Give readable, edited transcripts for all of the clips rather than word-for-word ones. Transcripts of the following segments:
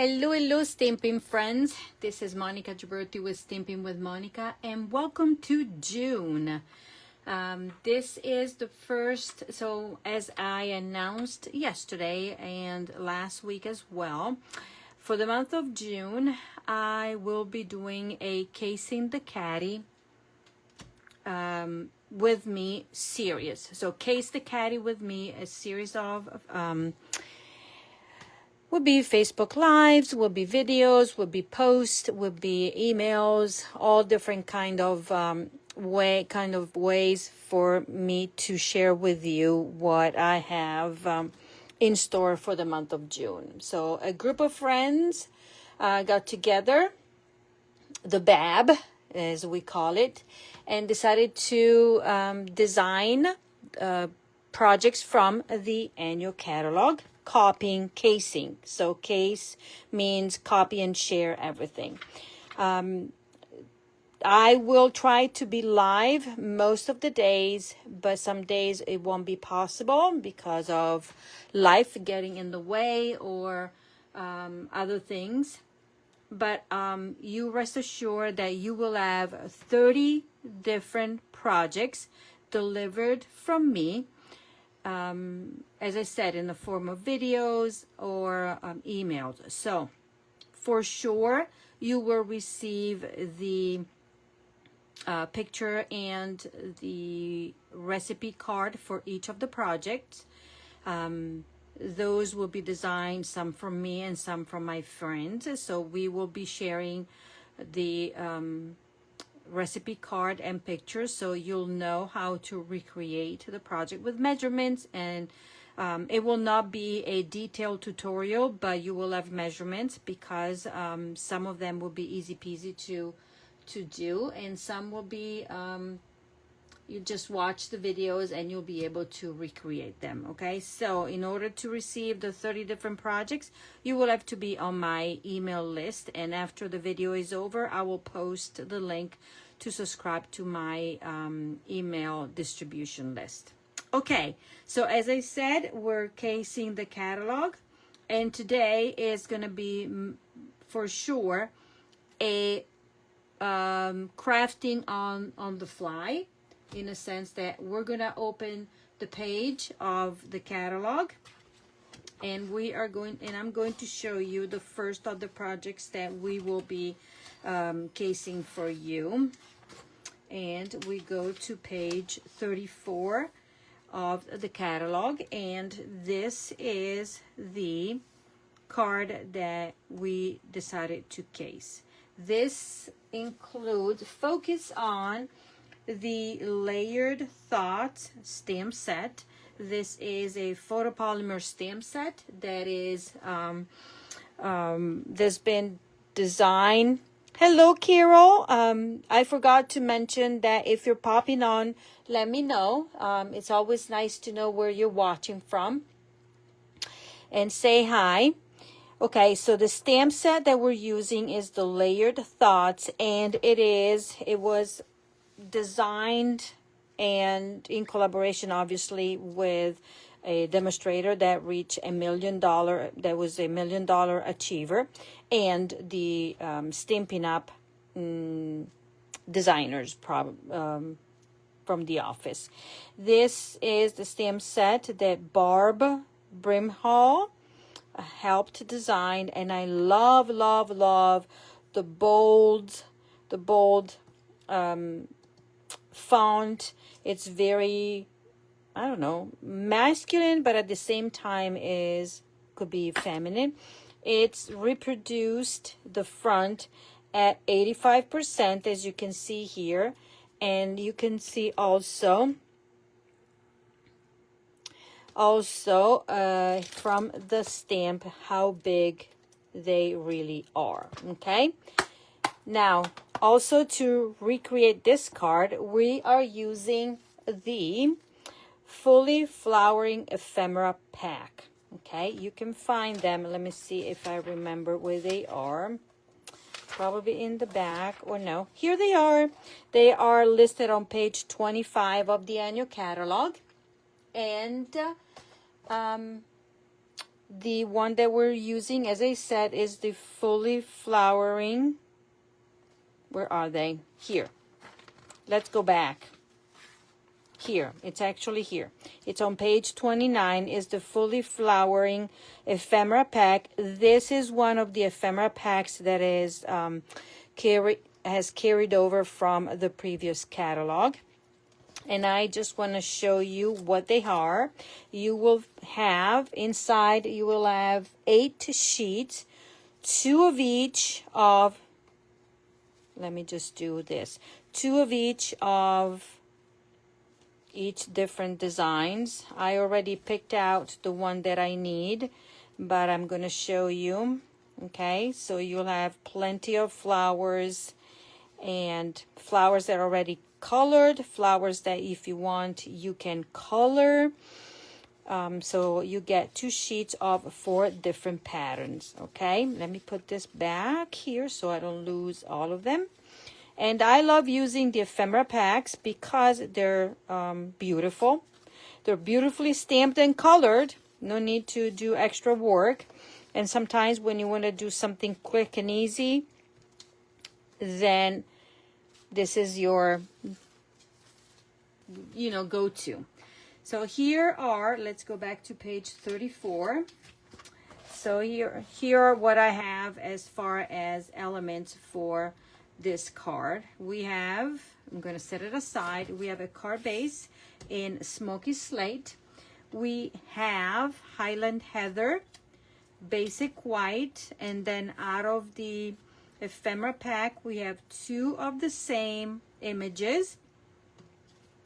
Hello, Stamping friends. This is Monica Gibberti with Stamping with Monica, and welcome to June. This is the first, so as I announced yesterday and last week as well, for the month of June, I will be doing a Casing the Catty with me series. So Case the Catty with me, a series of would be Facebook Lives, would be videos, would be posts, would be emails, all different kind of ways for me to share with you what I have in store for the month of June. So a group of friends got together, the BAB as we call it, and decided to design projects from the annual catalog. Copying, casing. So case means copy and share everything. I will try to be live most of the days, but some days it won't be possible because of life getting in the way or other things. But you rest assured that you will have 30 different projects delivered from me. As I said, in the form of videos or emails. So for sure, you will receive the picture and the recipe card for each of the projects. Those will be designed, some from me and some from my friends. So we will be sharing the recipe card and pictures, so you'll know how to recreate the project with measurements, and it will not be a detailed tutorial, but you will have measurements because some of them will be easy peasy to do, and some will be you just watch the videos and you'll be able to recreate them. Okay, so in order to receive the 30 different projects, you will have to be on my email list, and after the video is over, I will post the link to subscribe to my email distribution list. Okay, so as I said, we're casing the catalog, and today is going to be for sure a crafting on the fly, in a sense that we're going to open the page of the catalog, and I'm going to show you the first of the projects that we will be casing for you. And we go to page 34 of the catalog, and this is the card that we decided to case. This includes focus on the Layered Thoughts stamp set. This is a photopolymer stamp set that is that's been designed. Hello, Carol. I forgot to mention that if you're popping on, let me know. It's always nice to know where you're watching from, and say hi. Okay, so the stamp set that we're using is the Layered Thoughts, and it was designed and in collaboration, obviously, with a demonstrator that reached $1 million, that was $1 million achiever, and the Stampin' Up designers from the office. This is the stamp set that Barb Brimhall helped design, and I love the bold font. It's very, I don't know, masculine, but at the same time could be feminine. It's reproduced the front at 85%, as you can see here, and you can see also from the stamp how big they really are. Okay, now also to recreate this card, we are using the Fully Flowering Ephemera pack. Okay, you can find them. Let me see if I remember where they are. Probably in the back, or no, here they are. They are listed on page 25 of the annual catalog, and The one that we're using, as I said, is the fully flowering. Where are they? Here. Let's go back. Here. It's actually here. It's on page 29. Is the fully flowering ephemera pack. This is one of the ephemera packs that is has carried over from the previous catalog. And I just want to show you what they are. You will have inside, you will have 8 sheets, 2 of each of, let me just do this, 2 of each of each different designs. I already picked out the one that I need, but I'm going to show you. Okay, so you'll have plenty of flowers, and flowers that are already colored, flowers that if you want you can color. So you get 2 sheets of 4 different patterns. Okay, let me put this back here so I don't lose all of them. And I love using the ephemera packs because they're beautiful. They're beautifully stamped and colored. No need to do extra work. And sometimes when you want to do something quick and easy, then this is your, go-to. So here are, let's go back to page 34. So here are what I have as far as elements for this card. We have, I'm going to set it aside, we have a card base in smoky slate. We have Highland Heather, basic white, and then out of the ephemera pack we have 2 of the same images.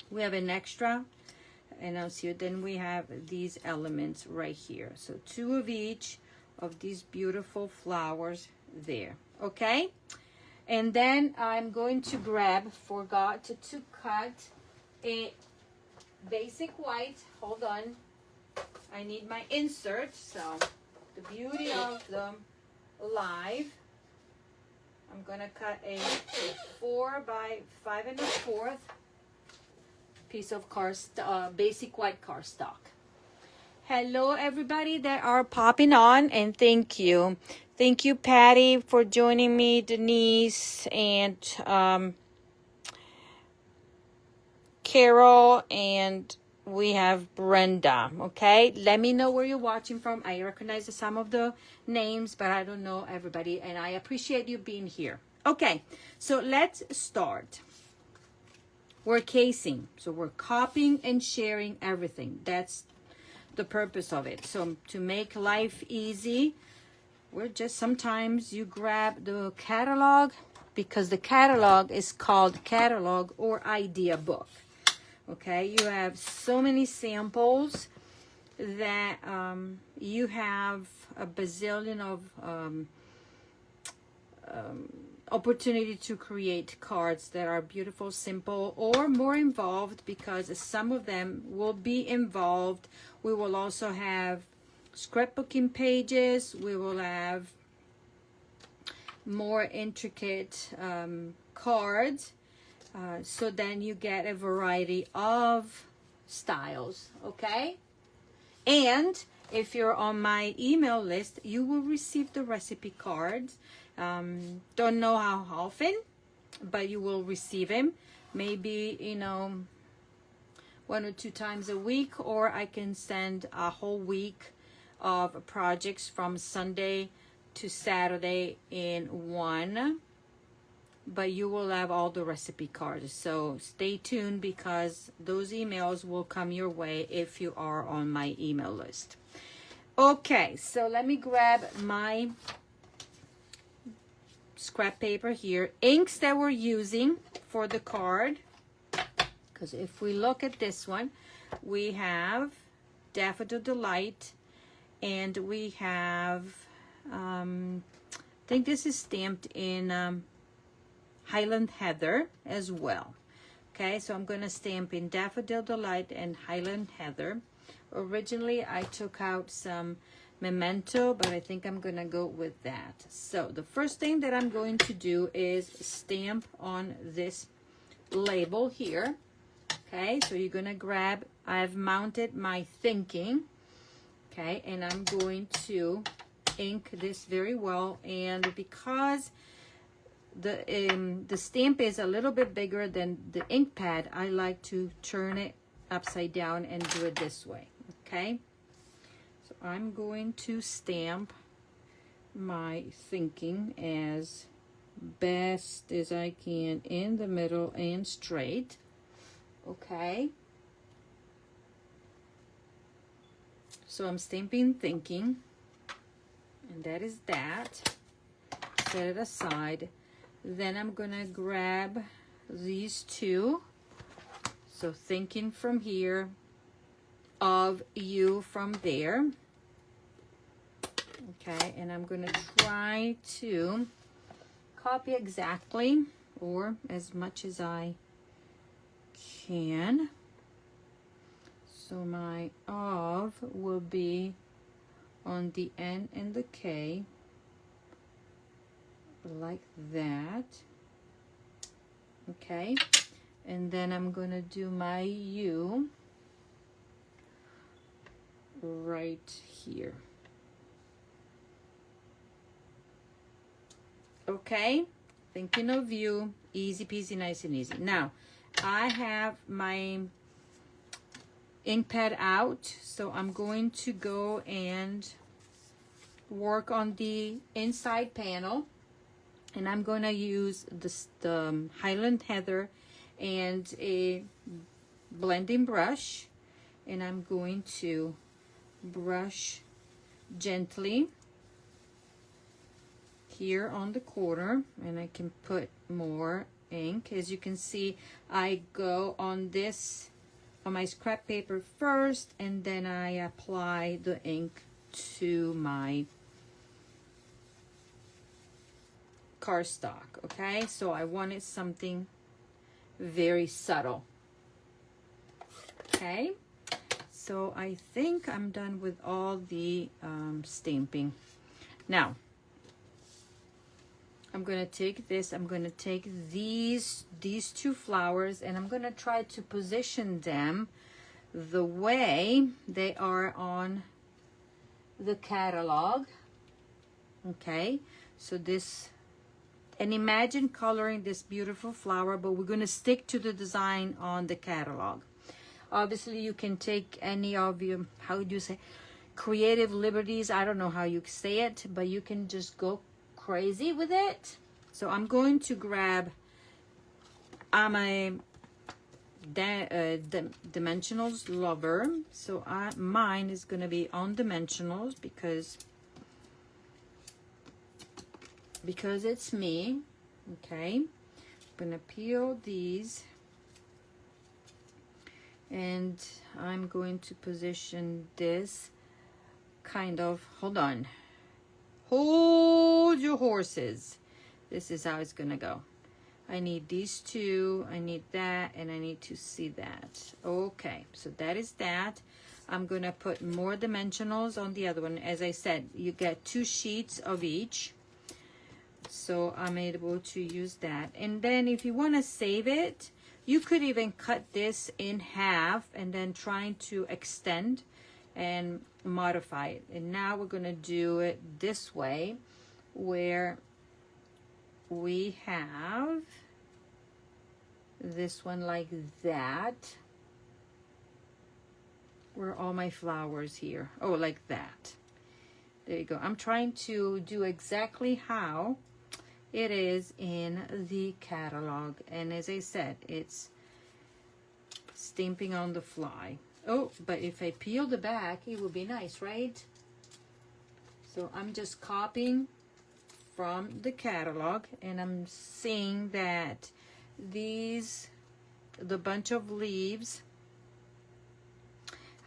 We have an extra, and I'll see you. Then we have these elements right here, so 2 of each of these beautiful flowers there. Okay, and then I'm going to grab, forgot to cut a basic white. Hold on, I need my insert. So the beauty of them live, I'm gonna cut a 4 by 5 1/4 piece of basic white cardstock. Hello everybody that are popping on, and thank you Patty for joining me, Denise, and Carol, and we have Brenda. Okay, let me know where you're watching from. I recognize some of the names, but I don't know everybody, and I appreciate you being here. Okay, so let's start. We're casing, so we're copying and sharing everything. That's the purpose of it. So to make life easy, we're just, sometimes you grab the catalog, because the catalog is called catalog or idea book. Okay, you have so many samples that you have a bazillion of opportunity to create cards that are beautiful, simple, or more involved, because some of them will be involved. We will also have scrapbooking pages. We will have more intricate cards. So then you get a variety of styles, okay? And if you're on my email list, you will receive the recipe cards. Don't know how often, but you will receive them. Maybe, 1 or 2 times a week, or I can send a whole week of projects from Sunday to Saturday in one. But you will have all the recipe cards, so stay tuned, because those emails will come your way if you are on my email list. Okay, so let me grab my scrap paper here. Inks that we're using for the card, because if we look at this one, we have Daffodil Delight, and we have I think this is stamped in Highland Heather as well. Okay, so I'm going to stamp in Daffodil Delight and Highland Heather. Originally I took out some Memento, but I think I'm going to go with that. So the first thing that I'm going to do is stamp on this label here. Okay, so you're going to grab, I've mounted my thinking Okay, and I'm going to ink this very well, and because the stamp is a little bit bigger than the ink pad, I like to turn it upside down and do it this way. Okay, so I'm going to stamp my thinking as best as I can in the middle and straight. Okay, so I'm stamping thinking, and that is that. Set it aside. Then I'm gonna grab these two. So thinking from here, of you from there. Okay, and I'm gonna try to copy exactly, or as much as I can. So my of will be on the N and the K, like that. Okay, and then I'm gonna do my U right here. Okay, thinking of you, easy peasy, nice and easy. Now I have my ink pad out, so I'm going to go and work on the inside panel, and I'm going to use the Highland Heather and a blending brush, and I'm going to brush gently here on the corner, and I can put more ink. As you can see, I go on this, on my scrap paper first, and then I apply the ink to my cardstock. Okay, so I wanted something very subtle. Okay, so I think I'm done with all the stamping. Now I'm gonna take this, I'm gonna take these two flowers, and I'm gonna try to position them the way they are on the catalog. Okay, so this, and imagine coloring this beautiful flower, but we're gonna stick to the design on the catalog. Obviously you can take any of your, how do you say, creative liberties, I don't know how you say it, but you can just go crazy with it. So I'm going to grab, I'm a dimensionals lover, so mine is going to be on dimensionals because it's me. Okay, I'm going to peel these, and I'm going to position this kind of, hold on, hold your horses. This is how it's gonna go. I need these two, I need that, and I need to see that. Okay, so that is that. I'm gonna put more dimensionals on the other one. As I said, you get 2 sheets of each, so I'm able to use that. And then if you want to save it, you could even cut this in half and then trying to extend and modify it. And now we're going to do it this way, where we have this one like that. Where are all my flowers here? Oh, like that. There you go. I'm trying to do exactly how it is in the catalog, and as I said, it's stamping on the fly. Oh, but if I peel the back, it would be nice, right? So I'm just copying from the catalog, and I'm seeing that these, the bunch of leaves,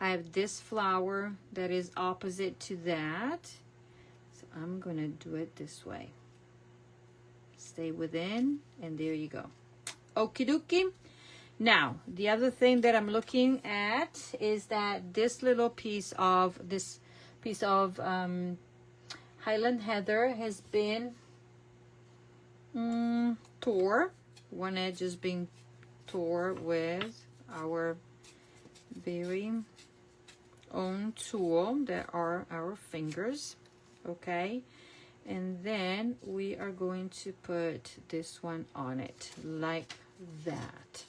I have this flower that is opposite to that, so I'm gonna do it this way. Stay within, and there you go. Okie dokie. Now, the other thing that I'm looking at is that this little piece of Highland Heather has been tore. One edge is being tore with our very own tool that are our fingers, okay? And then we are going to put this one on it like that.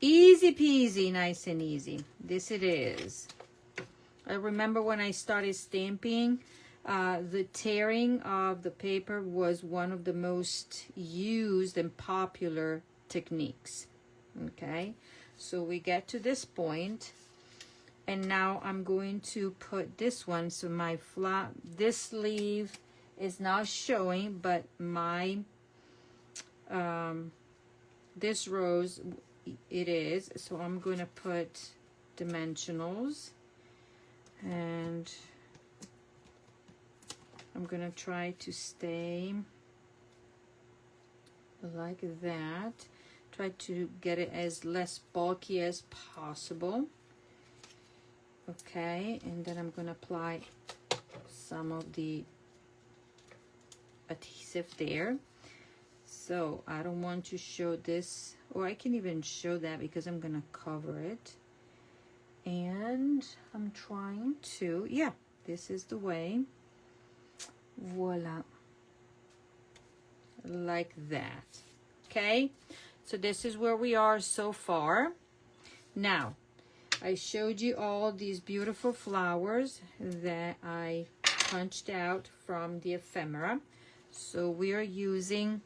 Easy peasy, nice and easy. This it is. I remember when I started stamping, the tearing of the paper was one of the most used and popular techniques. Okay, so we get to this point, and now I'm going to put this one. So my this sleeve is not showing, but my this rose it is. So I'm going to put dimensionals, and I'm going to try to stay like that. Try to get it as less bulky as possible. Okay, and then I'm going to apply some of the adhesive there. So I don't want to show this, or I can even show that because I'm going to cover it. And I'm trying to, yeah, this is the way. Voila. Like that. Okay, so this is where we are so far. Now, I showed you all these beautiful flowers that I punched out from the ephemera. So we are using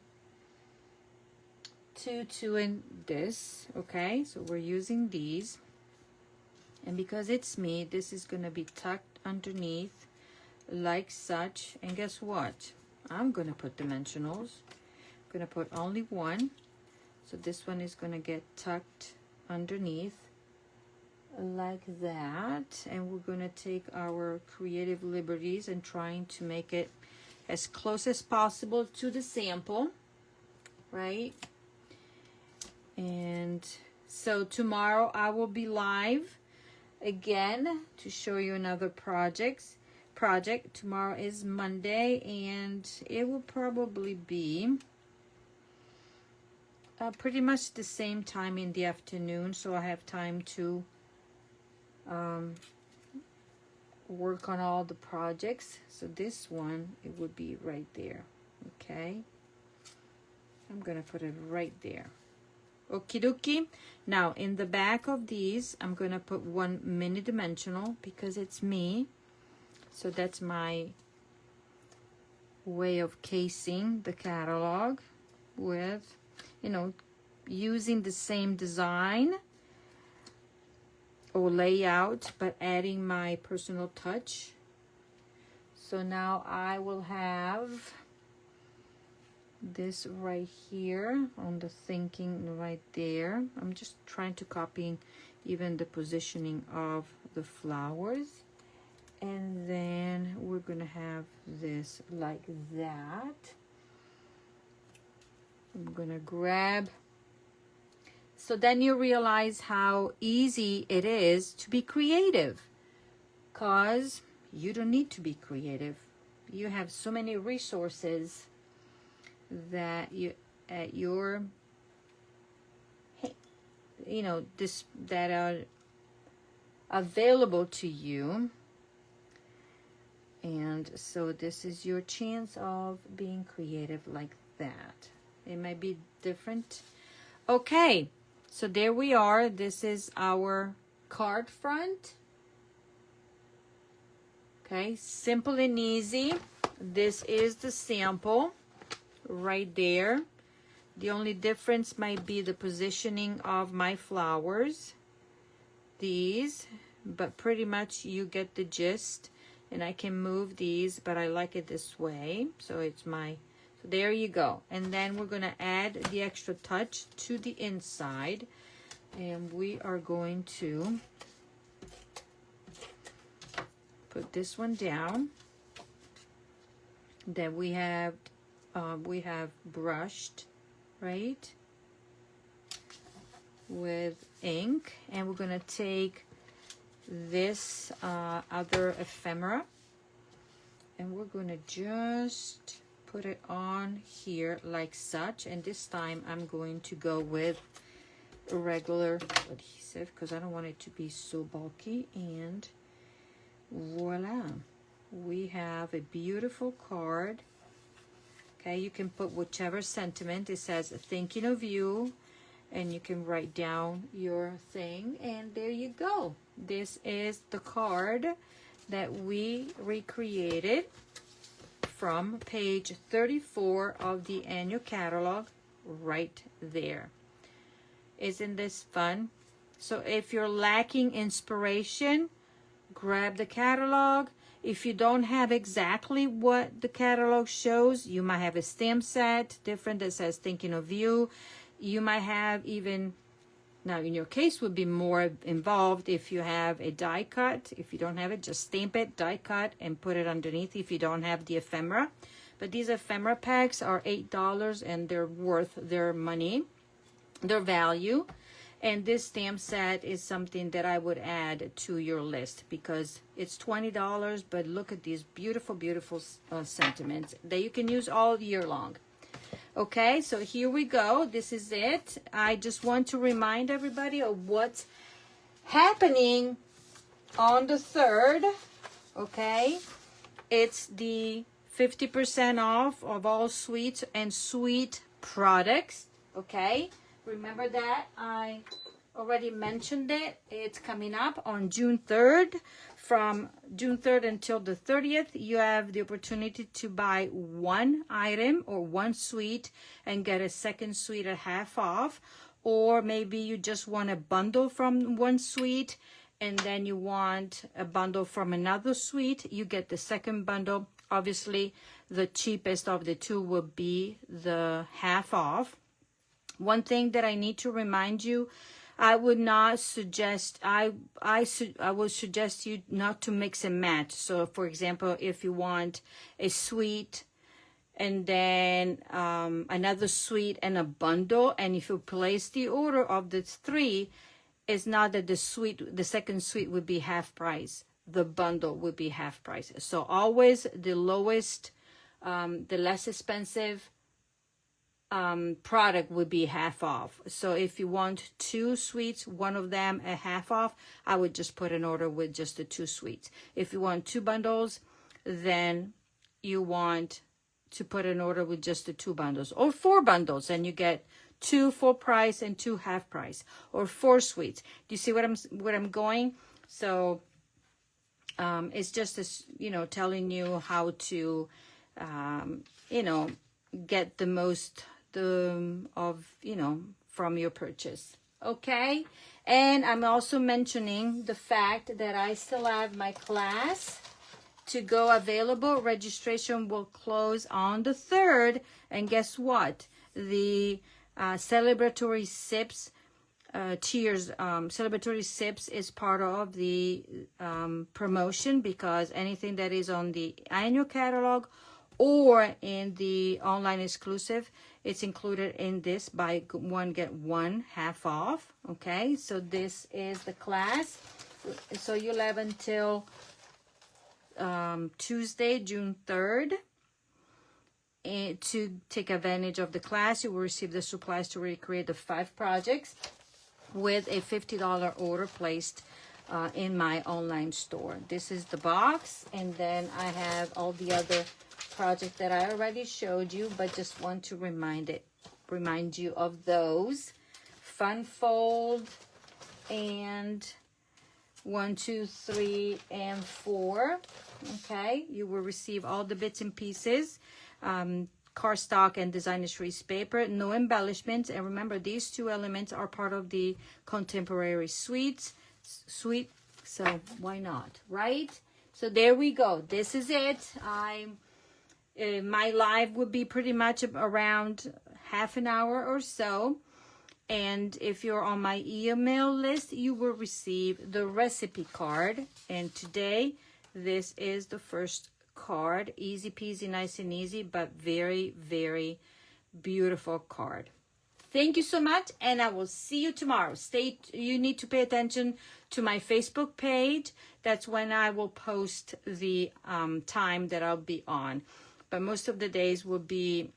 2 and this, okay? So we're using these. And because it's me, this is going to be tucked underneath like such. And guess what? I'm going to put dimensionals. I'm going to put only one. So this one is going to get tucked underneath like that. And we're going to take our creative liberties and trying to make it as close as possible to the sample, right? And so tomorrow I will be live again to show you another project. Tomorrow is Monday, and it will probably be pretty much the same time in the afternoon, so I have time to work on all the projects. So this one, it would be right there. Okay, I'm gonna put it right there. Okie dokie. Now in the back of these, I'm gonna put one mini dimensional because it's me. So that's my way of casing the catalog with, you know, using the same design or layout, but adding my personal touch. So now I will have this right here on the thinking right there. I'm just trying to copy even the positioning of the flowers. And then we're gonna have this like that. I'm gonna grab. So then you realize how easy it is to be creative, because you don't need to be creative. You have so many resources that you at your, you know, this that are available to you. And so this is your chance of being creative like that. It might be different. Okay, so there we are. This is our card front. Okay, simple and easy. This is the sample right there. The only difference might be the positioning of my flowers. These, but pretty much you get the gist. And I can move these, but I like it this way. So it's my, so there you go. And then we're gonna add the extra touch to the inside. And we are going to put this one down. Then we have brushed, right, with ink. And we're gonna take this other ephemera, and we're gonna just put it on here like such. And this time I'm going to go with a regular adhesive because I don't want it to be so bulky. And Voila. We have a beautiful card. Okay, you can put whichever sentiment. It says thinking of you, and you can write down your thing, and there you go. This is the card that we recreated from page 34 of the annual catalog right there. Isn't this fun? So if you're lacking inspiration, grab the catalog. If you don't have exactly what the catalog shows, you might have a stamp set different that says thinking of you. You might have even, now in your case would be more involved if you have a die cut. If you don't have it, just stamp it, die cut, and put it underneath if you don't have the ephemera. But these ephemera packs are $8 and they're worth their money, their value. And this stamp set is something that I would add to your list because it's $20, but look at these beautiful, beautiful sentiments that you can use all year long. Okay, so here we go. This is it. I just want to remind everybody of what's happening on the 3rd. Okay, it's the 50% off of all sweets and sweet products. Okay. Remember that I already mentioned it. It's coming up on June 3rd. From June 3rd until the 30th, you have the opportunity to buy one item or one sweet and get a second sweet at half off. Or maybe you just want a bundle from one sweet and then you want a bundle from another sweet. You get the second bundle. Obviously, the cheapest of the two will be the half off. One thing that I need to remind you, I would not suggest, I would suggest you not to mix and match. So for example, if you want a sweet and then another sweet and a bundle, and if you place the order of the three, it's not that the second sweet would be half price. The bundle would be half price. So always the lowest, the less expensive product would be half off. So if you want two sweets, one of them at half off, I would just put an order with just the two sweets. If you want two bundles, then you want to put an order with just the two bundles, or four bundles, and you get two full price and two half price, or four sweets. Do you see what I'm going? So it's just this, telling you how to get the most from your purchase. Okay, and I'm also mentioning the fact that I still have my class to go available. Registration will close on the 3rd, and guess what? The celebratory sips cheers celebratory sips is part of the promotion, because anything that is on the annual catalog or in the online exclusive, it's included in this buy one get one half off. Okay, so this is the class. So you'll have until Tuesday, June 3rd to take advantage of the class. You will receive the supplies to recreate the 5 projects with a $50 order placed in my online store. This is the box, and then I have all the other project that I already showed you, but just want to remind you of those. Fun fold and 1, 2, 3, and 4. Okay, you will receive all the bits and pieces, cardstock and designer series paper, no embellishments. And remember, these 2 elements are part of the contemporary suite, so why not, right? So there we go. This is it. My live would be pretty much around half an hour or so. And if you're on my email list, you will receive the recipe card. And today, this is the first card. Easy peasy, nice and easy, but very, very beautiful card. Thank you so much, and I will see you tomorrow. You need to pay attention to my Facebook page. That's when I will post the time that I'll be on. But most of the days will be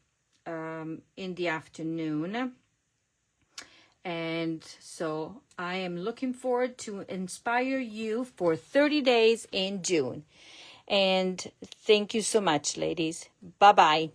in the afternoon. And And so I am looking forward to inspire you for 30 days in June. And thank you so much, ladies. Bye-bye.